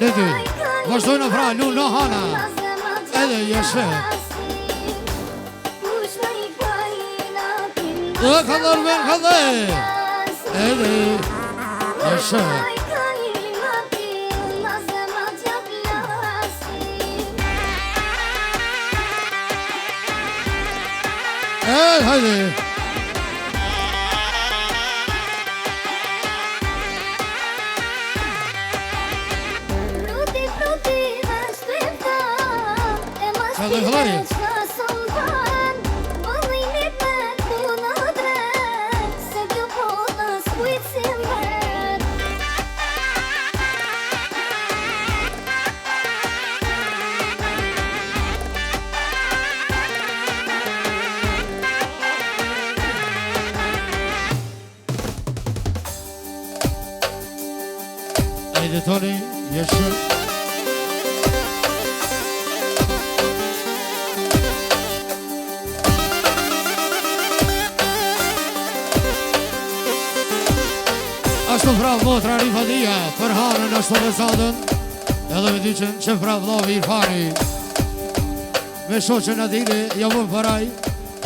Ne ty, vazhdojnë pra, lu në hana. Edhe jeshe. Dhe këndër ven këndër. Edhe jeshe. Hajde. Hajde. Hajde Toni, jeshe. Ashtu pra motra Rifadia, për hanën ashtu dhe sadën, edhe me dyqen që pra vlovi Irfani. Me shoqen Adili, javën përaj,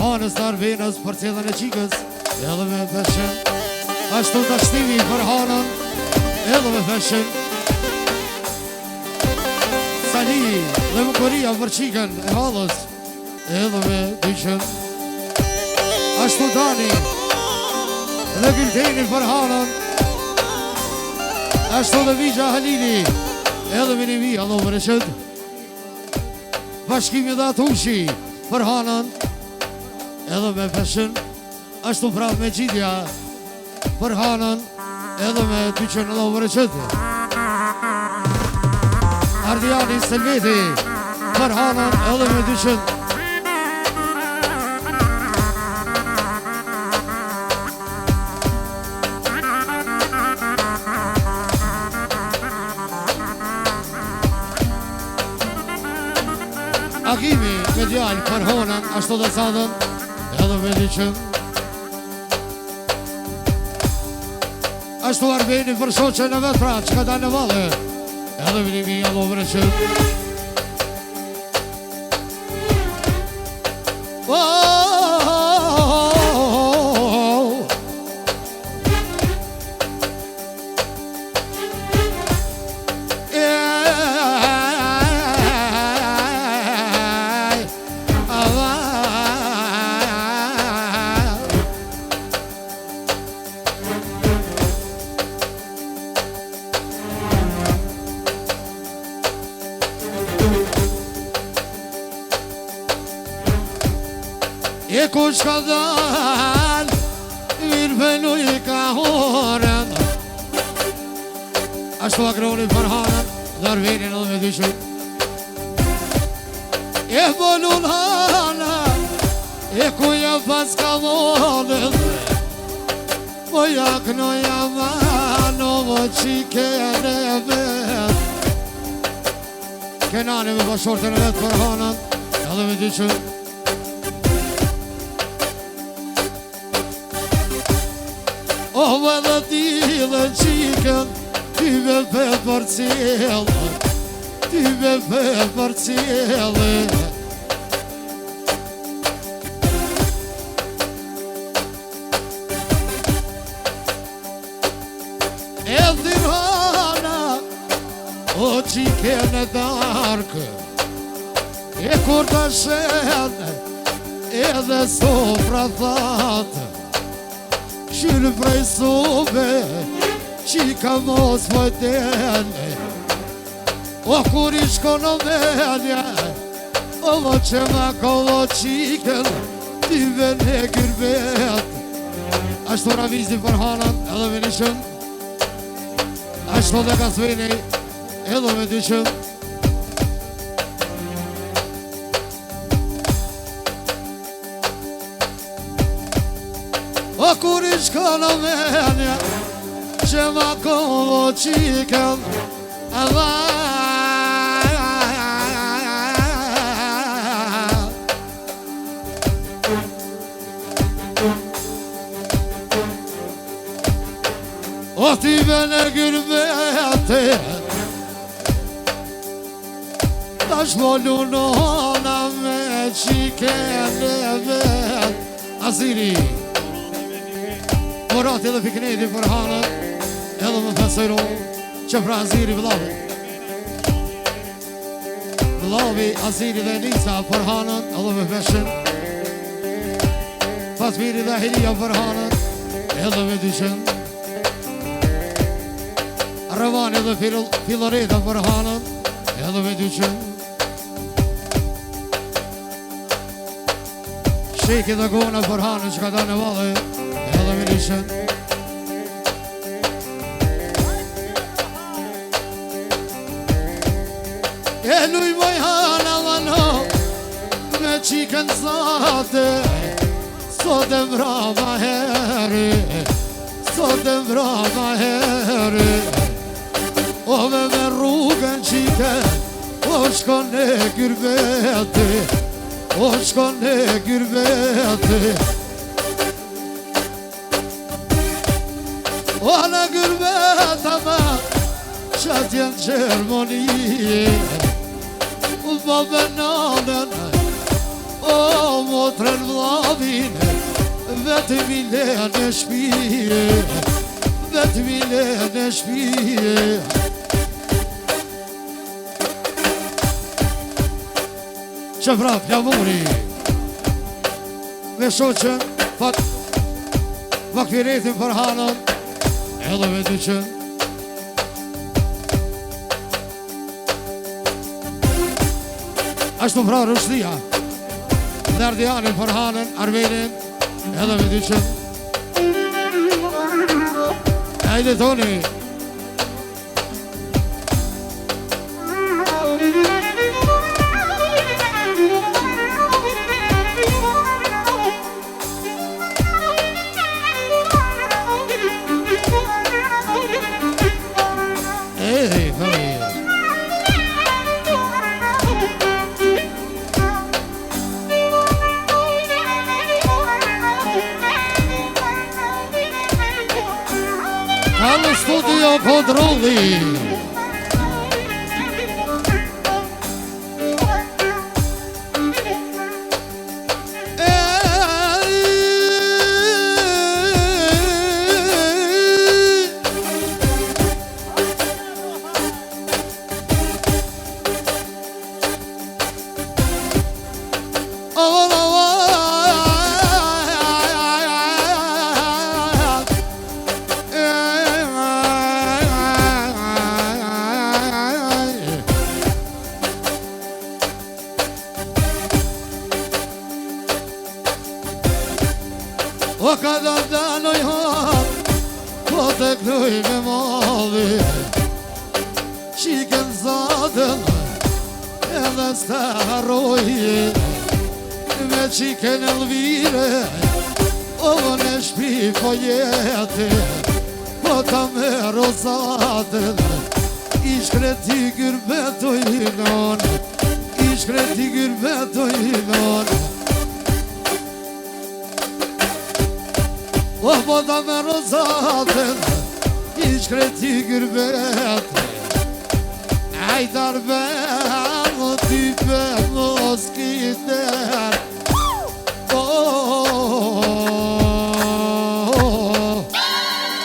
hanës të arvenës për cilën e qikës, edhe me peshen. Ashtu të shtimi për hanën, edhe me peshen. Sali dhe më këria për qikën e halës, edhe me dyqen. Ashtu Dani dhe Gülteni për hanën, ashtu dhe Vigja Halili, edhe me një vi, allo më rëshët. Bashkimi dhe Atushi, për hanën, edhe me peshen. Ashtu pra me Gjidja, për hanën, edhe me dyqen, allo më rëshët. Ardiani Selveti, për hanën, edhe me dyqen. Agimi me djallë për honën, ashtu dhe sadën, edhe me dyqen. Ashtu Arbeni për shoqen e vetë pra, që ka da në vale, edhe me një mi allo vreqen. E kush ka dal, mirë venu I ka horën. Ashtu agroni për hanën, dhe Arvenin edhe me dyqen. E bolun hanën, e kuja pas ka molën. Po jaknoja mano, mo qike në vetë. Kenani me bashortën e vetë për hanën, edhe me dyqen. Oh, me dhe ti dhe qikën, ty me petë për cilë, ty me petë për cilë. E dhirana, o qikën e darkë, e kur të shenë, edhe sofra thatë. Shyrë prej sobe, qika mos vajtene. O kur I shko në menja, o lo që ma kollo qiken, ty vene gyrbet. Ashtu ravizi për hanën, edhe me dyqen. Ashtu dhe kasveni, edhe me dyqen. O kur I shko në menja, që ma kollo qiken, edhe o ti vene gyrbete, Tash volu nona me qikene vet Aziri Morati dhe Fikneti për hanën Edhe më fesojro që pra Aziri vëllavi Vëllavi Aziri dhe Nisa për hanën Edhe me feshen Fatmiri dhe Hiria për hanën Edhe me dyshen Ravani dhe Filoreta për hanën Edhe me dyshen Sheki dhe Gona për hanën që ka da në vale Edhe me dyshen E luj moj hana vano Me qikën zate Sot e mrama heri Sot e mrama heri Ove me rrugën qike O shkon e gyrbeti O shkon e gyrbeti O në gyrbeta me Qat jenë Gjermonije U babë nanën O motrën vlavin Vetë milen e shpije Vetë milen e shpije Që vrap javuri Me shoqën Vakfiretin për hanën Edhe me dyqën Ashtu pra Rushdia Dardianin për hanën Armenin Edhe me dyqën Hajde Toni Allo studio controlli O kada danoj hap Po të knuj me malli Qikën zadën Edhe s'ta harroj Me qikën Elvire O në shpi po jeti Po ta me rozatën Ishkreti gërbetoj non Ishkreti gërbetoj non O po ta me rozatën Ishkreti gërbet Ajtar ben Ti be mos kiter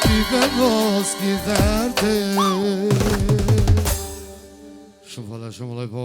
Ti be mos kiter Shumë lej po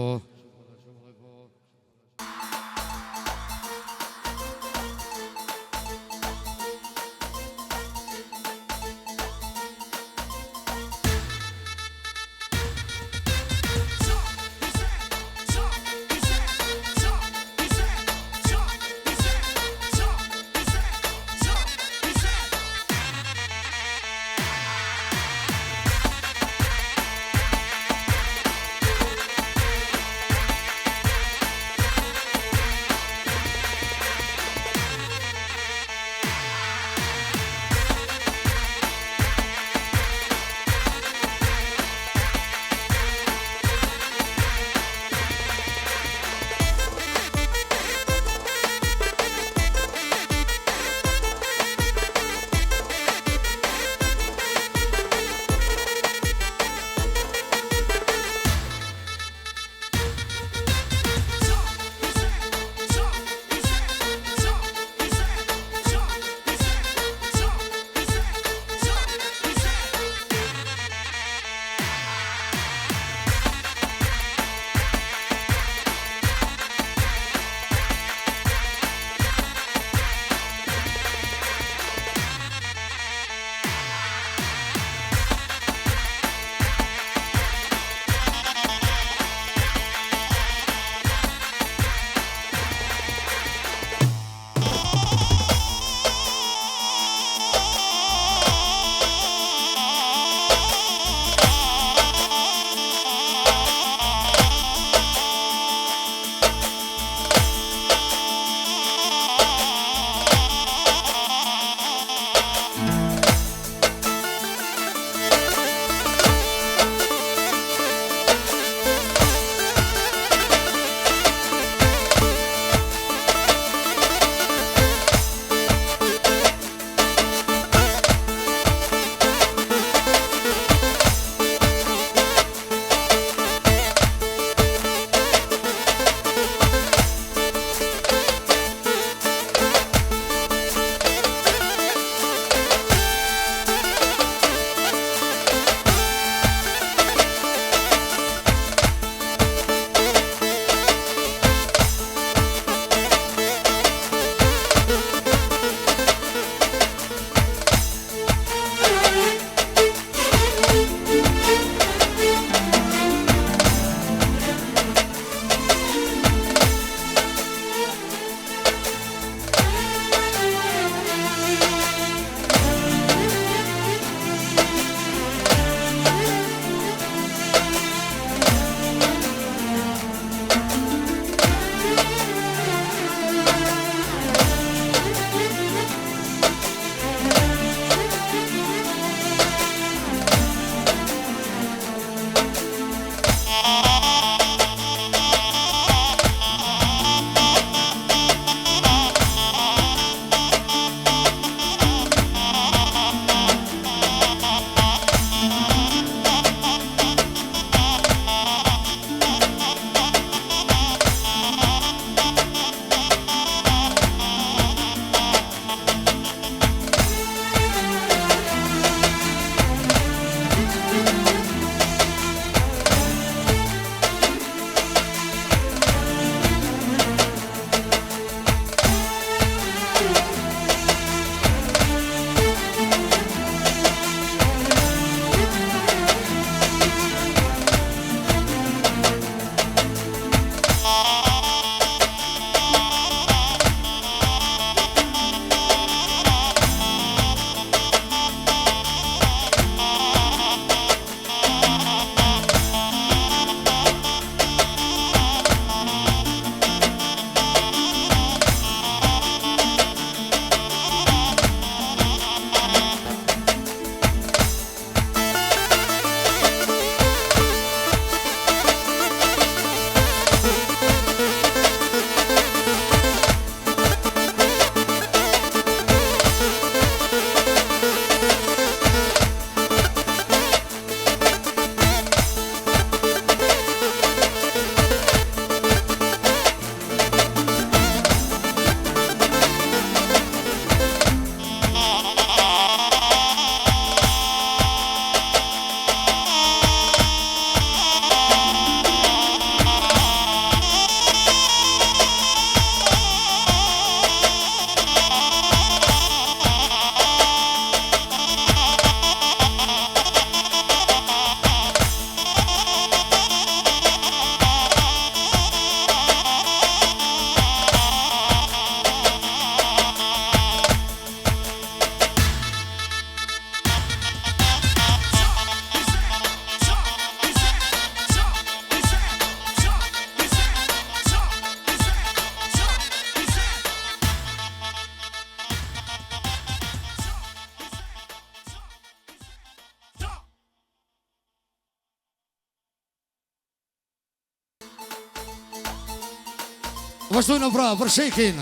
Vazhdojnë pra për shekin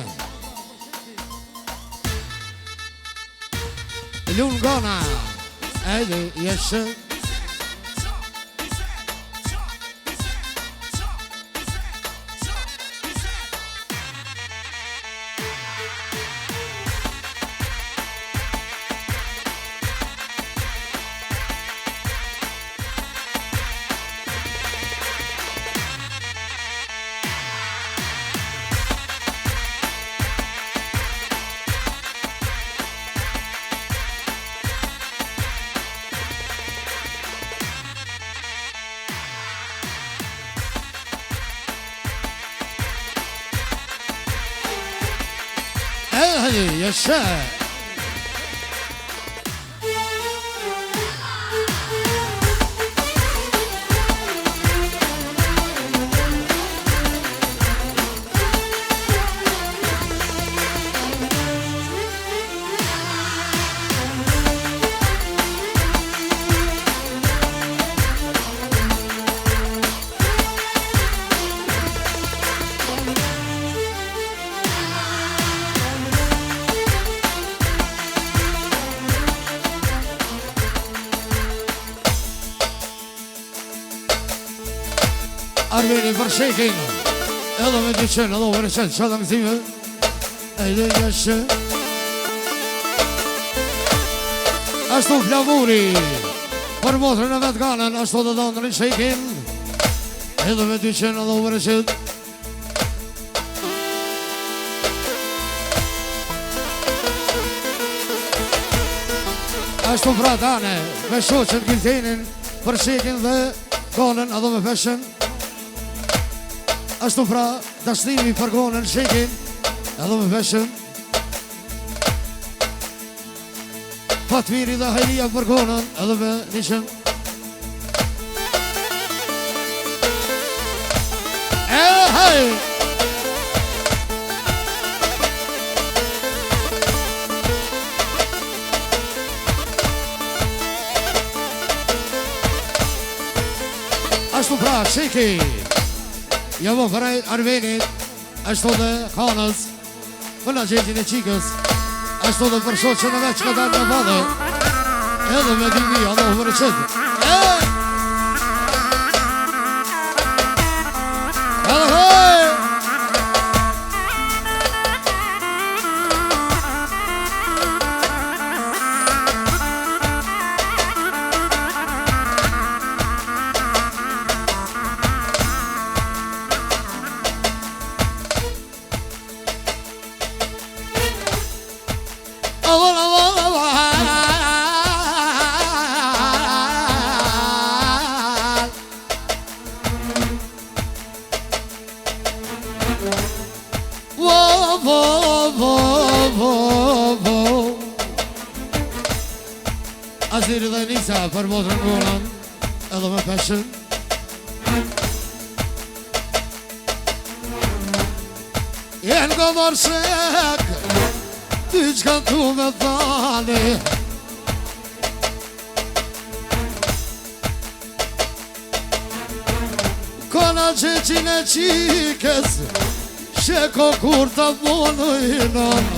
Lun Gana Ejdi jeshe jeshe Armeni për shekin Edhe me dy qenë, edhe over e qenë Qatë angëzime Ejde jeshe Ashtu flamuri Për motrën e vetë kanën Ashtu dhe dhëndër i shekin Edhe me dy qenë, edhe over e qenë Ashtu pra tane Me shoqën kiltenin Për shekin dhe kanën edhe me peshen Ashtu pra, dashnimi për konën shekin Edhe me peshen Fatmiri dhe hajlia për konën Edhe me nishen Hej! Ashtu pra, shekin Jamo përrejt Armenit Ashtu dhe kanës Për në gjentin e qikës Ashtu dhe për shoqën e veç ka dalë në badhe Edhe me dimi Allah për e qëtë Edhe hej Aziri dhe Nisa për motrën konën Edhe me peshen Jenë ka marrë shek Ty qka tu me thani Kona qeqin e qikës Sheko kur të monojnon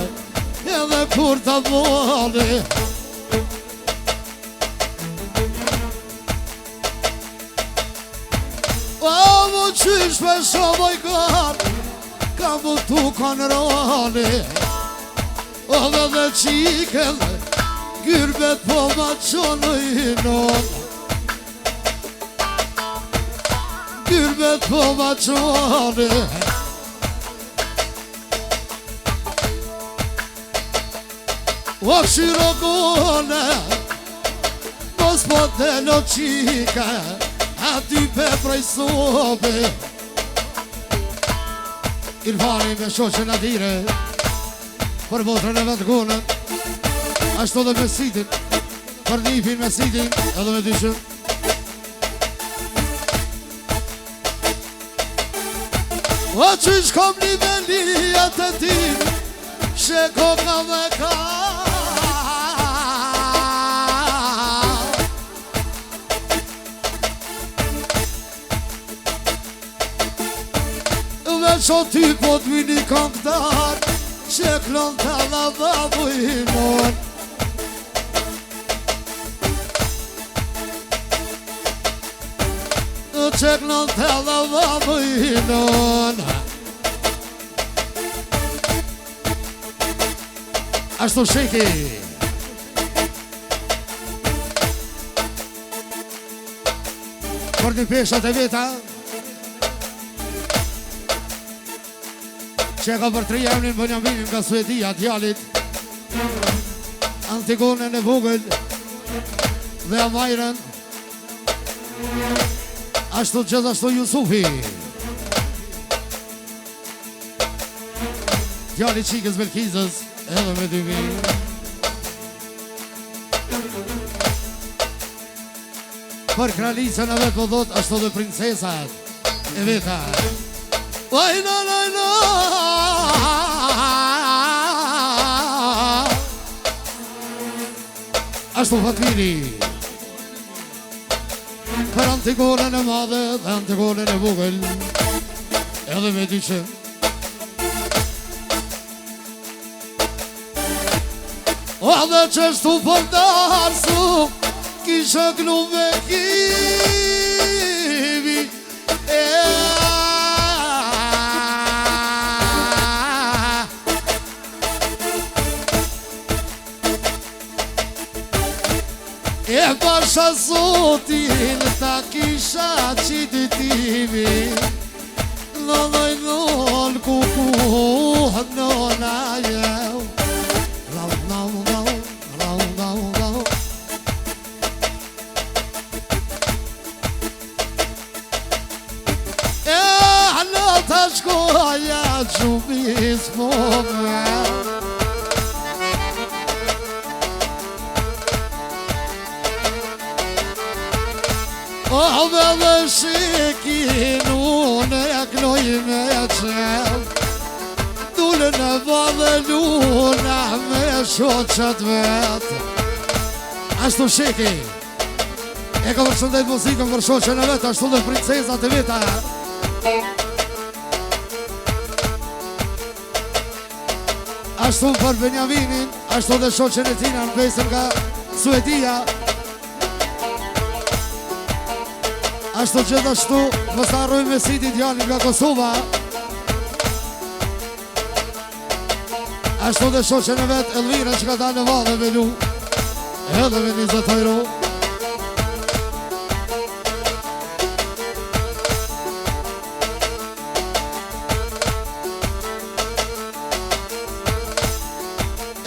Edhe kur të moni Qysh për shoboj kanë Kam vëtu kanë rani Ove dhe qikën Gyrbet po ma qonojnon Gyrbet po ma qoni O shiro gone Mos po të në qika A ty pe prej sobe Irfani me shoqën atire Për motrën e vetë konën Ashtu dhe me sitin Për nipin me sitin Edhe me dyshën O qysh kom një velijat e tim Sheko ka me ka veç o ty po t'vini këngëtar që klon të lava bujnon që klon të lava bujnon Ashtu sheki Për një peshat e veta që ka për 3 emnin Benjaminin nga Suedia, djalit Antigonën e vogël dhe Amajrën ashtu gjithashtu Jusufi djali qikës Belkizës edhe me 2000 për kralicën e vetë po dhot ashtu dhe princesat e veta Vajna lajna ashtu Fatmini për Antigonën e madhe dhe Antigonën e vogël edhe me dyqe O dhe qështu për darsu kisha gnu me kimi E pasha zotin ta kisha qititimi Në dojnon kuku në najev Ta shkoja gjubis po me O dhe shikin unë e knoj me qel Dule në vadhe luna me shoqat vet Ashtu shiki E ka përshëndet muzikën për shoqën e vet Ashtu dhe princesat e veta Ashtu për Benjaminin, ashtu dhe shoqen e tina në besën nga Suedia Ashtu gjithashtu mos harrojmë me Sidi djalin nga Kosova Ashtu dhe shoqen e vet Elvira që ka dalë në vadhe me lu Edhe me 20 euro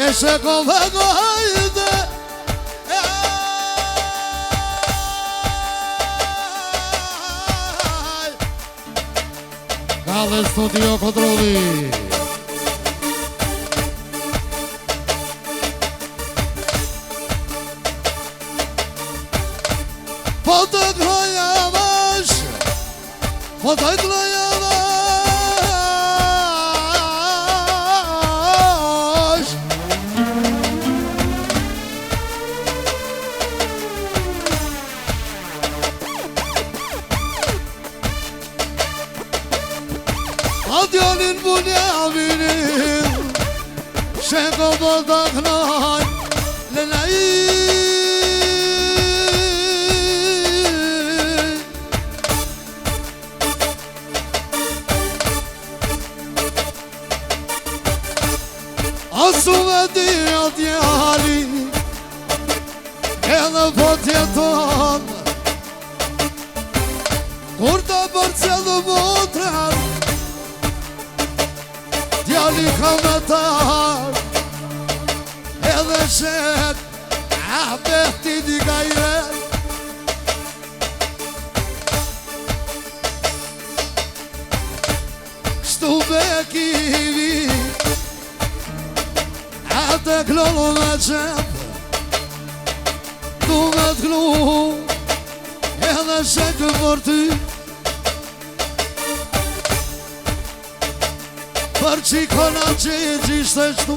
E sheko vego hajde Kalle Studio Kontroli Po të kloja vash Po të kloja vash Djalin Benjaminin Sheko po të knoj Lelaj Asu me dhja djali Edhe po tjeton Kur të përcjellë motrar Djali ka me tar Edhe shet A behti di ka jet Shtu bekivi A te klonu me qep Du me t'klu Edhe shet për ty Për qikona që gjishtë e qtu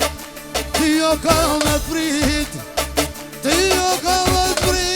Ti jo ka me t'prit Ti jo ka me t'prit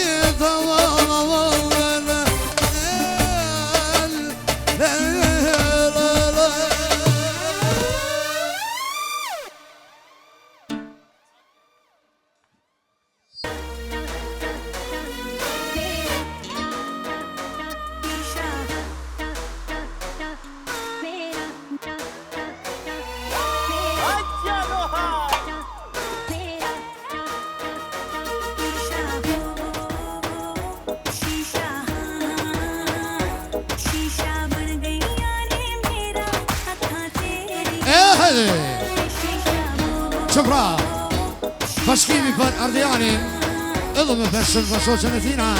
hajde që pra bashkimi për Ardianin edhe me peshën për shoqen e tina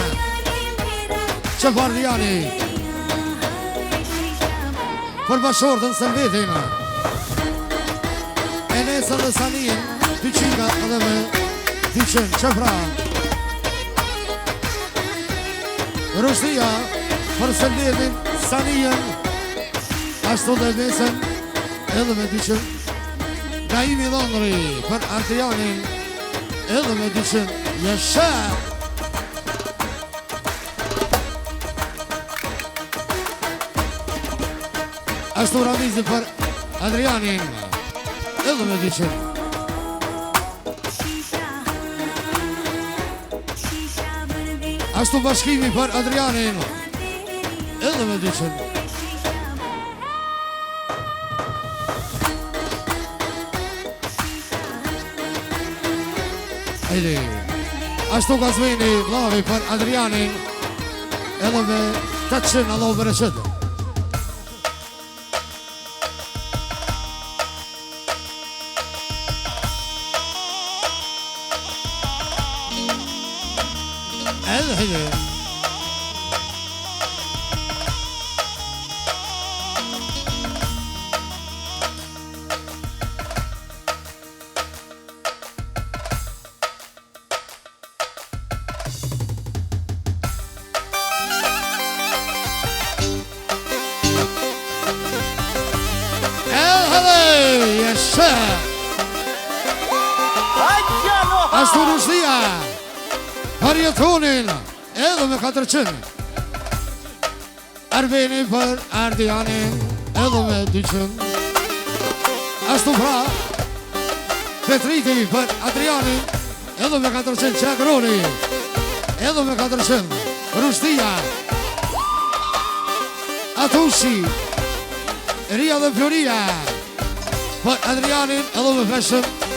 që për Ardiani për bashortën së mbetin Enesa dhe Sanin dy qinga edhe me dyqen që pra Rushtia për Sëmbetin Sanien ashtu dhe mesën edhe me dyqen Naimi Dhondri për Ardianin edhe me dyqen Jesha ashtu Ramizi për Adrianin edhe me dyqen ashtu bashkimi për Adrianin edhe me dyqen Ejdi ashtu Gazmini Vlavi për Adrianin edhe me 800 Allahu bereqet Hejde ashtu Rushtia për Jetonin edhe me 400 Arveni për Ardianin edhe me 200 ashtu pra Petriti për Adrianin edhe me 400 Qagroni edhe me 400 Rushtia Atushi Ria dhe Floria për Adrianin edhe me 500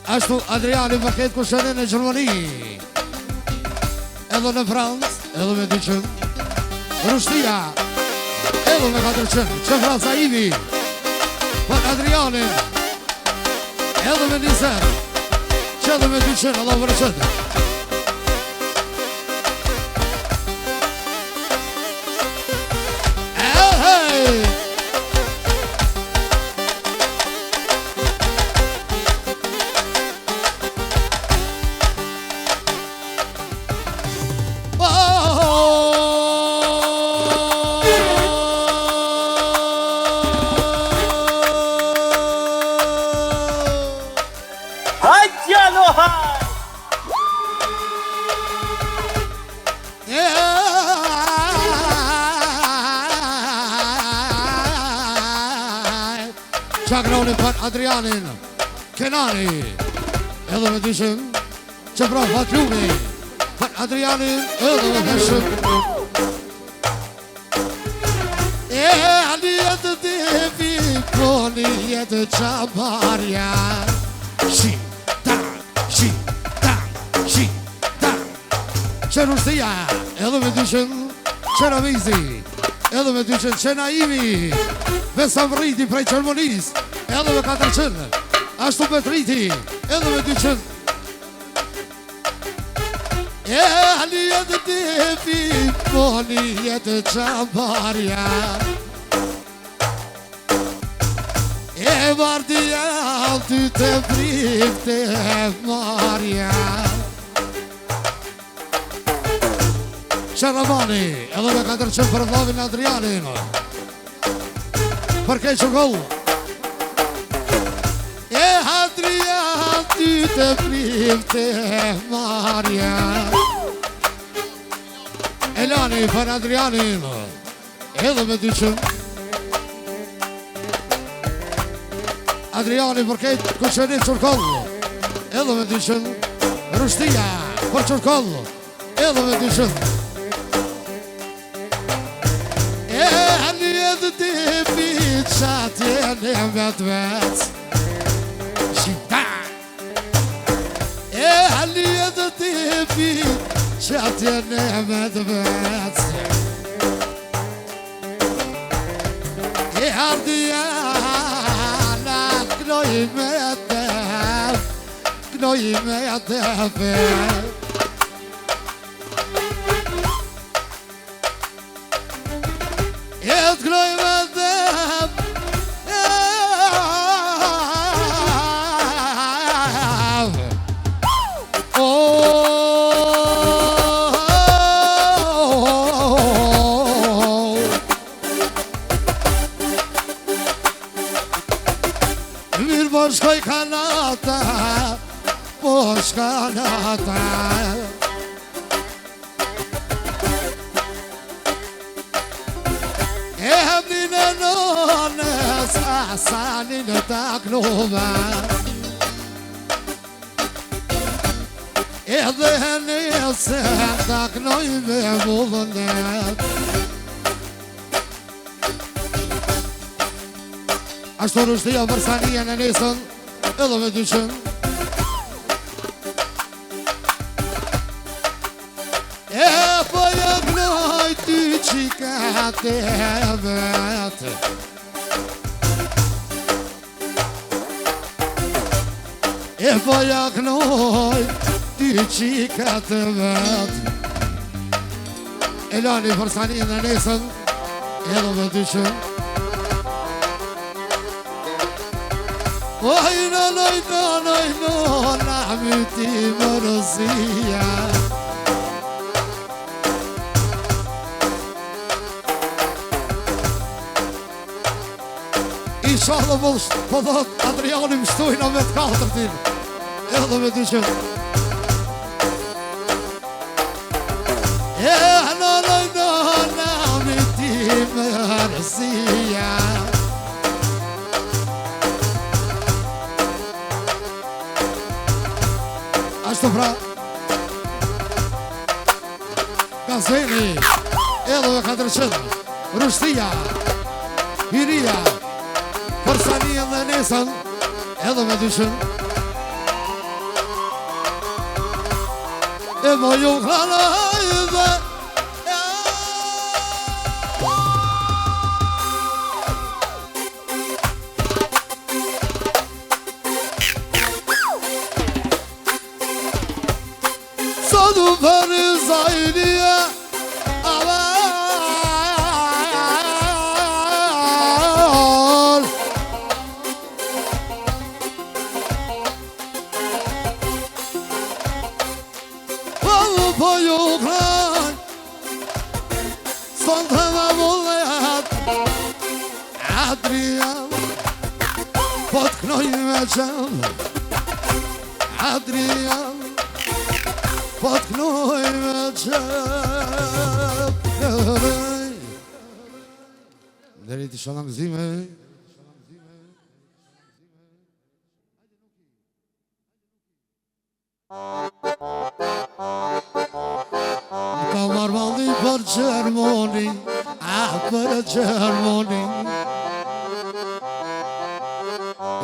ashtu Adriani për këtë kushenin e Gjermani edhe në Francë edhe me 200 Rushtia edhe me 400 që Franca Ivi për Adriani edhe me Niser që edhe me 200 Allah për qëtë Qagroni për Adrianin Kenani edhe me 200 që pra Fatlumi për Adrianin edhe me 500 Ali jetë të devi koni jetë qabarja Shi tang që Rushtia edhe me 200 që Ramizi edhe me 200 që Naimi Vesavriti prej Qermonis edhe me 400 ashtu Petriti edhe me 200 Ali jetë devi koni jetë qabarja Vardia ty të prifte Marja Sharamani edhe me 400 për vlavin Adrianin për kej Qërkoll Adrian ty të prifte Marja Elani për Adrianin edhe me 200 Adriani për kejt Kuqenit Qërkoll edhe me 200 Rushtia për Qërkoll edhe me 200 Edhe të pit qatje në vet Shita Edhe të pit qatje në vet Ardiana, knoj me tepe Jet knoj me tepe Mirë po shkoj kanata Po shkanata E hemnin e nënes Asanin e taknova Edhe nese taknoj me vullënet Ashtu rështia për sanija në nesën Edhe me dyqën E po jëgnoj ty qikate vetë E po jëgnoj ty qikate vetë E lani për sanija në nesën Edhe me dyqën Oj, në, mi ti mërësia Isha dhe po dhët Adriani më shtojnë me të katërtin Edhe me dyqën E në, mi ti mërësia Ashtu pra Gazeli Edhe me 400 Rushtija Hiria Përsanien dhe nesën Edhe me dyshën E mo ju klanaj dhe Sodu për zajnija aval Po ju klan Son të më vullet Adrian Po të knoj me qëm Adrian Po të knoj me qëm Deri të shona mëzime Ka marrë valli për Gjermoni për Gjermoni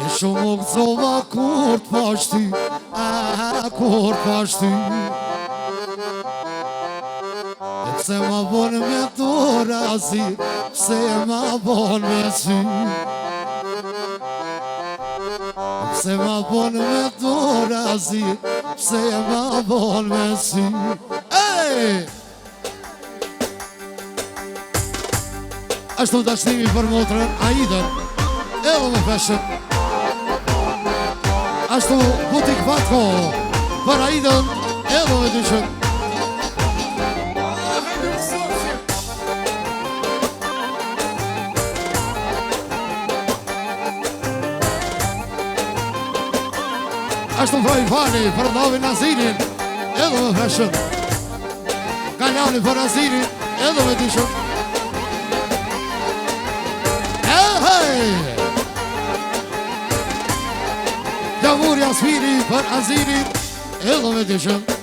E shumë u këzova kur të pashty kur pashty E pse ma bon me dora si Pse ma bon me sy Pse ma bon me dora si Pse ma bon me sy Ashtu dashnimi për motrën Aidën Edhe me feshën Ashtu butik Vatko Për Aidën Edhe me dyshën Ashtu pra Ifani për Davi Nazirin Edhe me feshën Galjani për Nazirin Edhe me dyshën Jamur Jasmini për Azirin Edhe me dyshën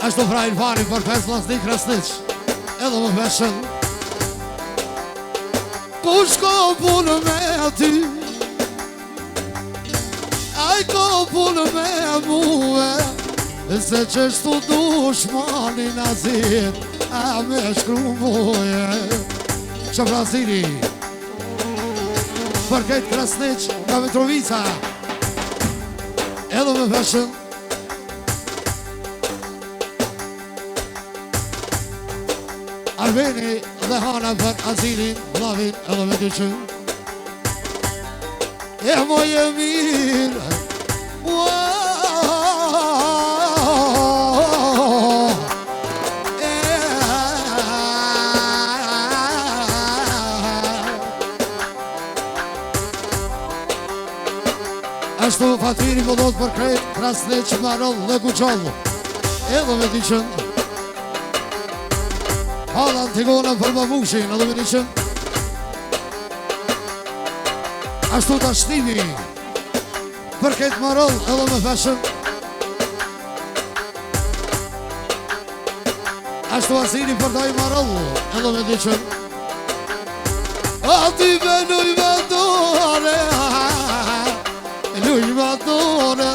Ashtu pra Ilfani për fest Lasnik Krasniq. Edhe më veshën. Kush ko punë me aty, aj ko punë me muë, se qështu dushmani nazir, a me shkru muje. Që Brazili për kejt Krasniq nga Mitrovica. Edhe më veshën. Arveni dhe Hana për Azilin, Vlavin edhe me dyqën. E moje mirë, ashtu Fatiri më dhëtë për krejt Krasniq, Maroll dhe Kuqoll. Edhe me dyqën. Hala Antigona për Babushin, edhe me dyqën. Ashtu të ashtimi për këtë Maroll edhe me feshën. Ashtu Asiri për daj Maroll edhe me dyqën. Ati me nuj me dore, nuj me dore.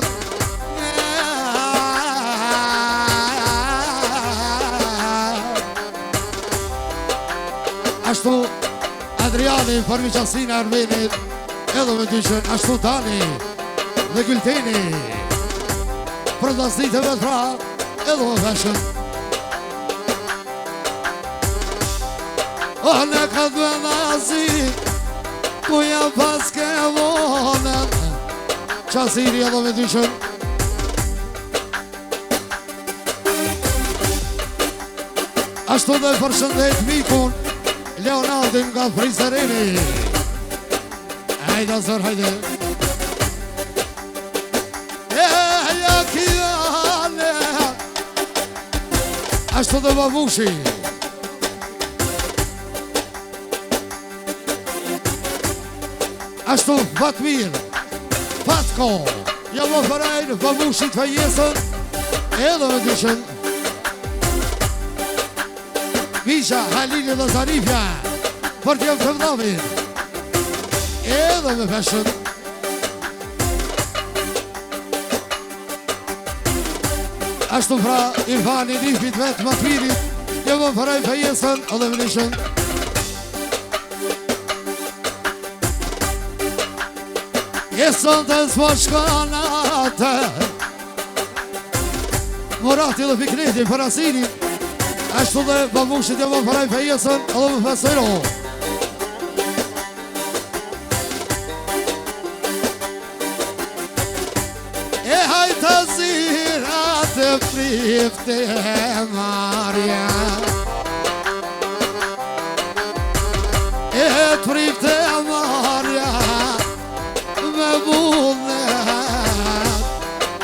Ashtu Adriani për Miqasin e Armenit edhe me dyqën. Ashtu Dani dhe Gülteni për dasnit e vetra edhe me feshën. O në këtë me nazi ku jam pas ke vonën. Qasiri edhe me dyqën. Ashtu dhe përshëndet mikun Leonardin nga Frisereni. Hajda zër, hajde. Ja kjane. Ashtu dhe Babushi. Ashtu Fatmir, Fatko, ja më përrejnë Babushit Fejesën, edhe me dyqën. Misha, Halili dhe Zarifja, për t'jem të vdavit, edhe me feshën. Ashtu pra Irfani Nifit vetë Matvirit, ja më përrejnë Fejesën, edhe me dyqën. Jesën të s'po shkanate, Morati dhe Fikneti për Asini. Ashtu dhe Babushit jam më përrejnë Fejesën edhe më fesero. E hajtë zirat e prifte Marja, e të prifte Marja me bundet,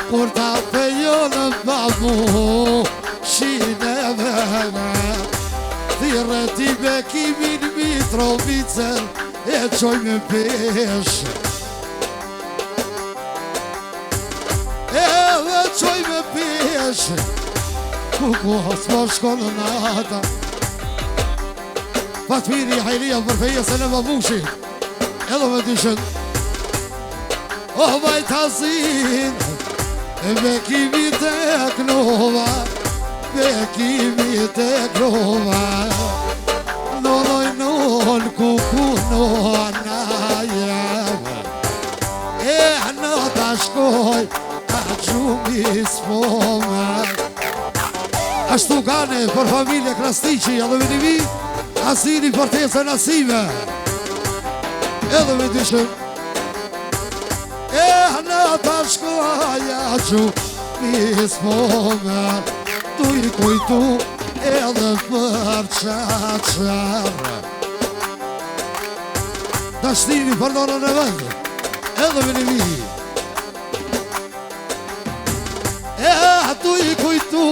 kur ta fejonë babu shine vene. Thire ti bekimin Mitrovicën e qoj me peshë, edhe qoj me peshë, ku s'po shkonë nata. Fatmiri Hajria për Fejesën e Babushit, edhe me dyqën. O bajtazin, bekimi të knova, bekimi të knova. Nonoj non kuku nona jeve, e në të shkoj a gjumi s'pome. Ashtu gane për familje Krasniqi, edhe me nimi Asini për tesën Asime, edhe me dyqën. E në të shkoj a gjumi s'pome, tu i kujtu edhe për qaqarë. Dashnimi për nonën e vëndë, edhe me nimi. E tu i kujtu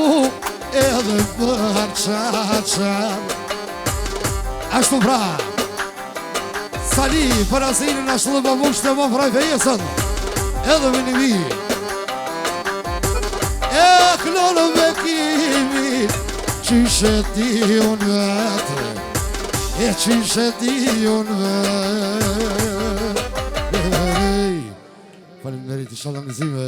edhe për qaqarë. Ashtu pra Sali për Asinin, ashtu dhe Babush të më fraj Fejesën, edhe me nimi. E klonë bekimi Qyshe ti unë vete E qyshe ti unë vete Faleminderit i shalangëzime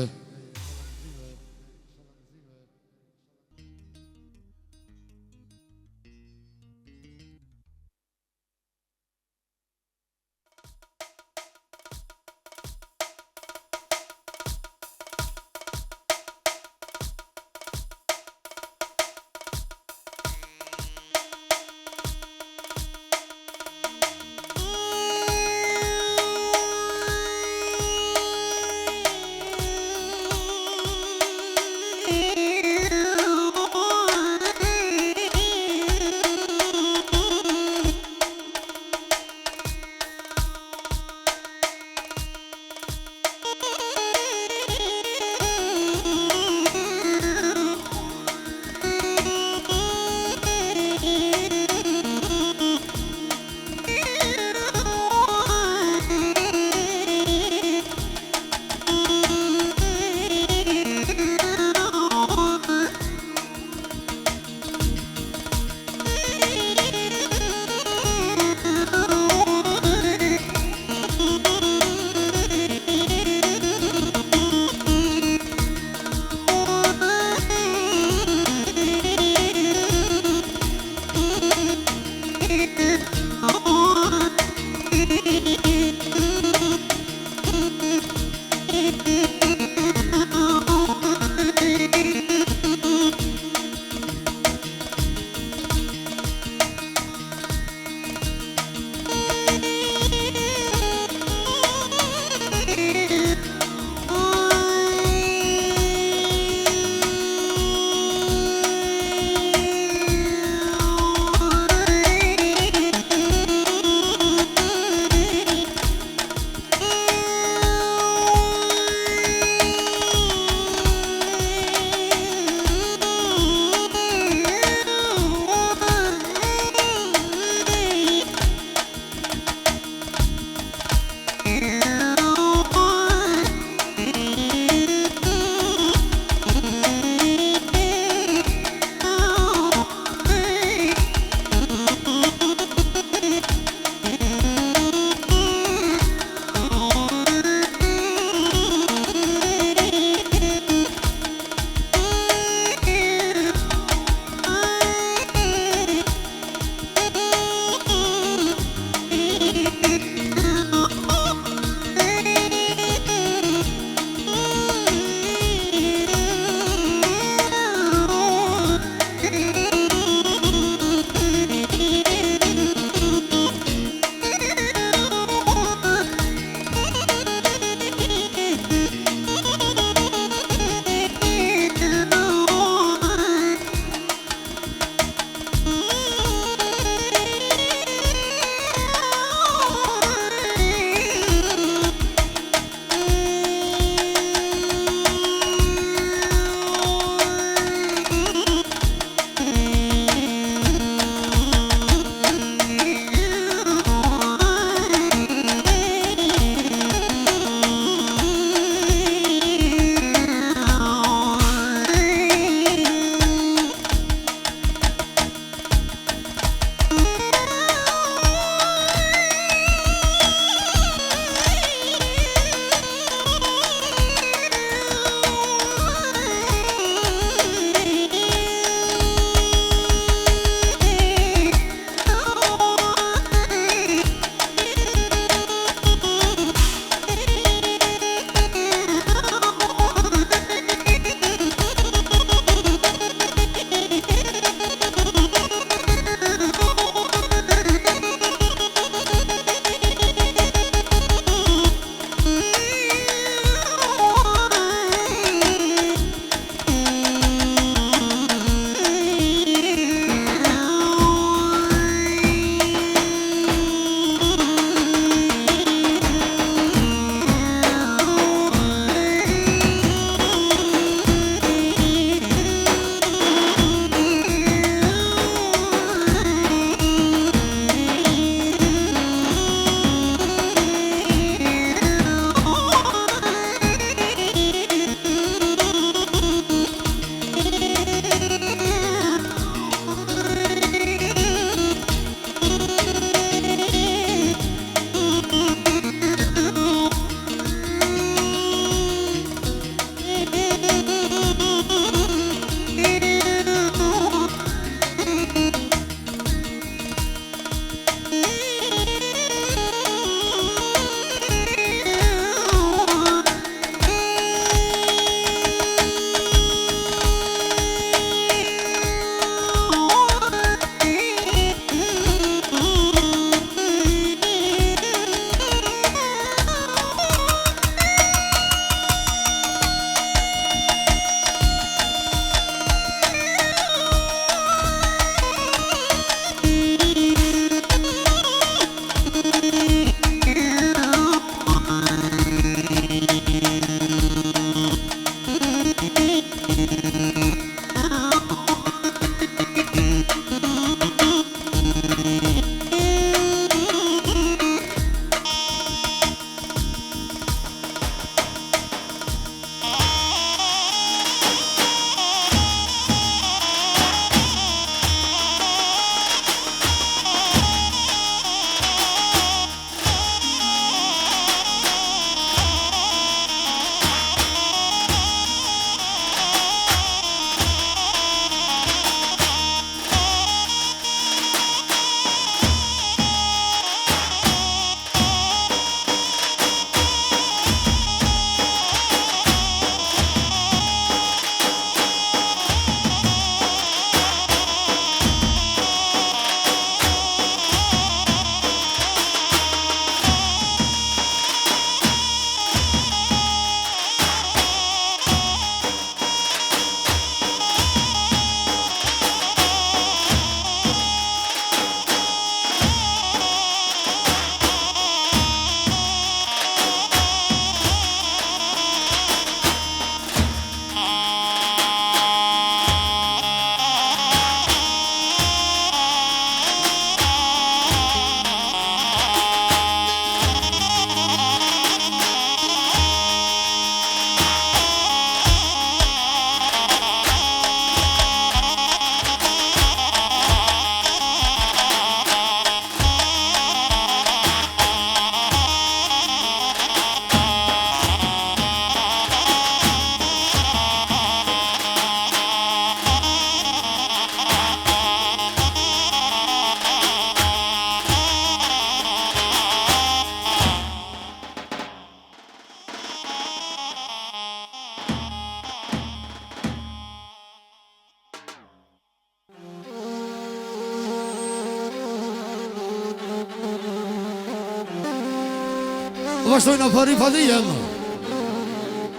vazhdojnë për Rifadijen.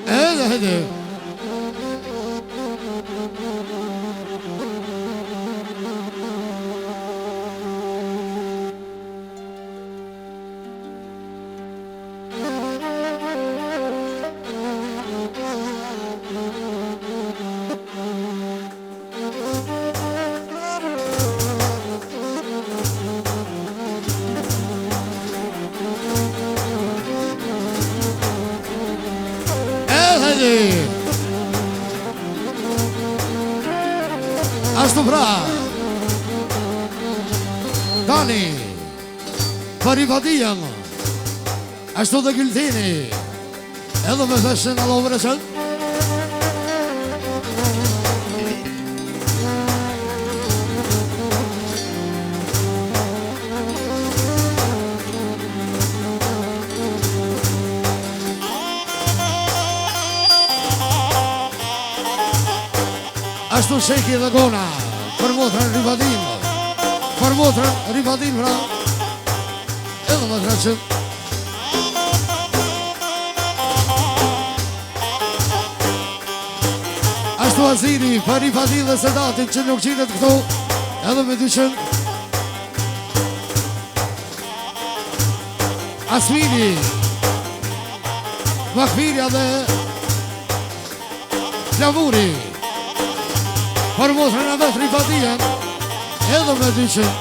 Edhe ashtu pra Dani për Rifadijen, ashtu dhe Gyltini, edhe me feshin Allah vërëshën. Ashtu Sheki dhe Gona për motrën Rifadin, për motrën Rifadin pra, edhe më treqën. Ashtu Aziri për Rifadin dhe Sedatin që nuk qinet këtu, edhe me dyqën. Asmini, Makfirja dhe Flavuri për motrën e vetë Rifadijen, edhe me dyqën.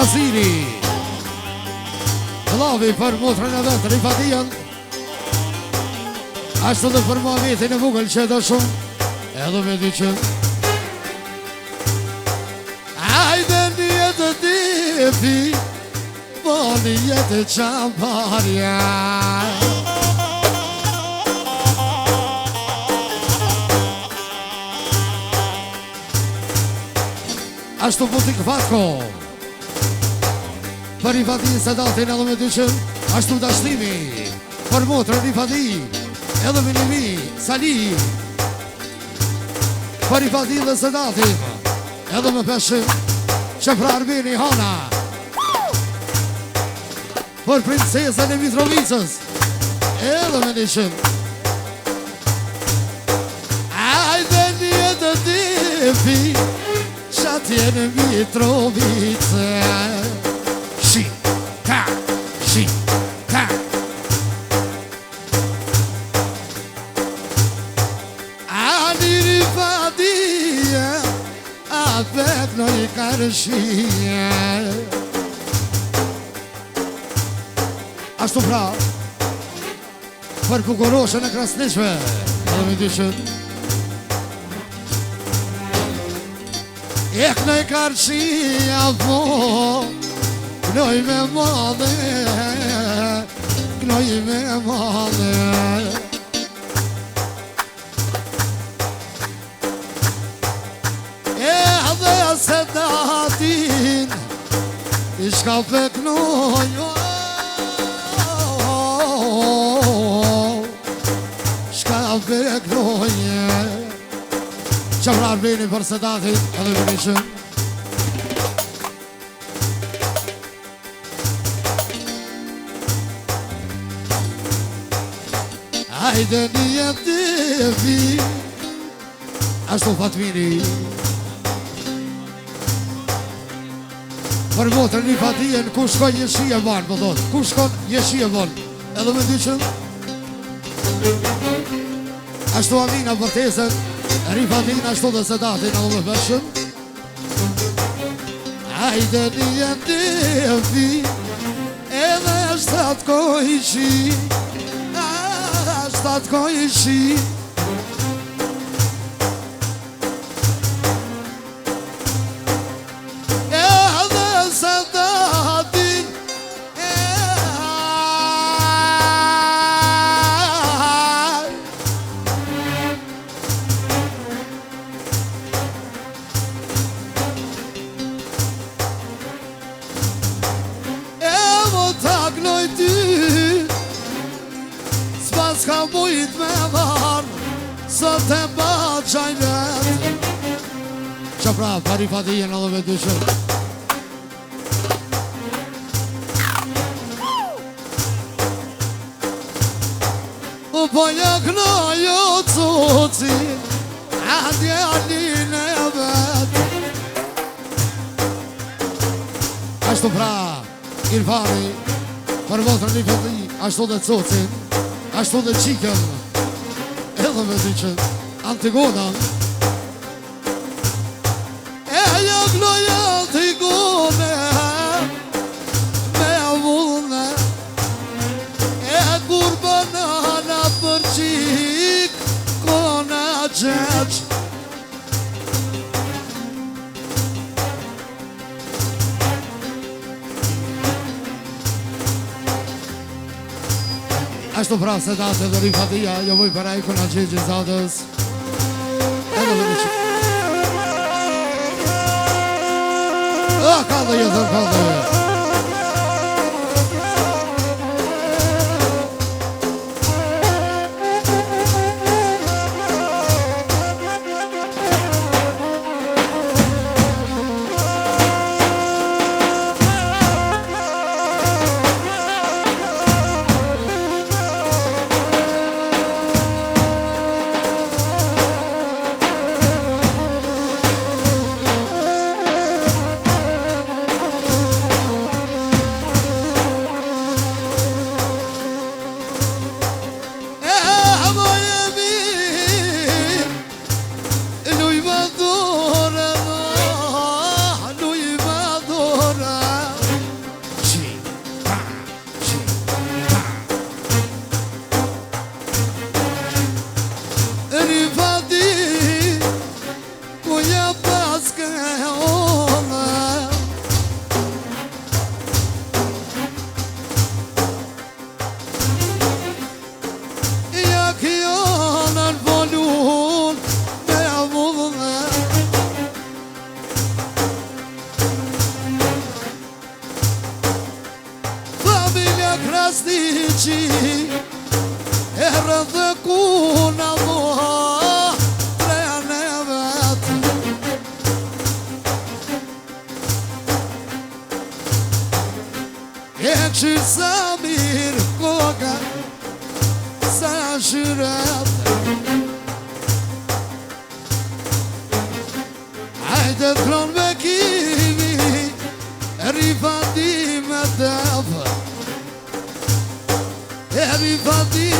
Aziri Vlavi për motrën e vetë Rifadijen, ashtu dhe për Muhametin e vogël që do shumë, edhe me dyqën. Ajde një jetë dipi, po një jetë qamparja. Ashtu Butik Fatko për Rifadin Sedatin edhe me dyqën. Ashtu Dashtimi për motrën Rifadin edhe me Nimi Sali për Rifadin dhe Sedatin, edhe me peshin që pra Arbeni Hana për princesën e Mitrovicës, edhe me dyqën. Ajde një të dipi atje në Mitrovice. Shika Ani Rifadije, apet në i karëshije. Ashtu pra për Bukoroshën e Krasniqve, edhe me dyqën. Ek në i karëshia po, knoj me madhe, knoj me madhe. Edhe Sedatin, i shka pe knoj, shka pe knoj. Që pra Arbeni për Sedatin, edhe me dyqën. Ajde një jetë dipi, ashtu Fatmini për motrën Rifadijen, ku shkon jeshi e banë, po thotë, ku shkon jeshi e banë, edhe me dyqën. Ashtu Amina për Tesën Rifadin, ashtu dhe Sedatin edhe me peshin. Ajde një jetë dipi, edhe shtat kojshi, shtat kojshi. Edhe Sedatin, s'ka mujt me marë, sot e ba qajnet. Që pra, për Rifadijen edhe me dyqën. po jaknojo cuci a djalin e vet. Ashtu pra Irfani për motrën i fëti, ashtu dhe cucin, ashtu dhe qikën, edhe me dyqën Antigona. E jaknoja Antigone me vullne, e kur banana për qik kona qeq. Ashtu pra se date dhe rifatia, jo voj për ajko në qeqë zatës. Edhe dhe që ka dhe jetër, ka dhe jetër. Krasnici e rëdhë kuna mua trene vet. E këshir sa mirë koka sa shyret. Hajde t'kron me kimi rifati me tëpë. Everybody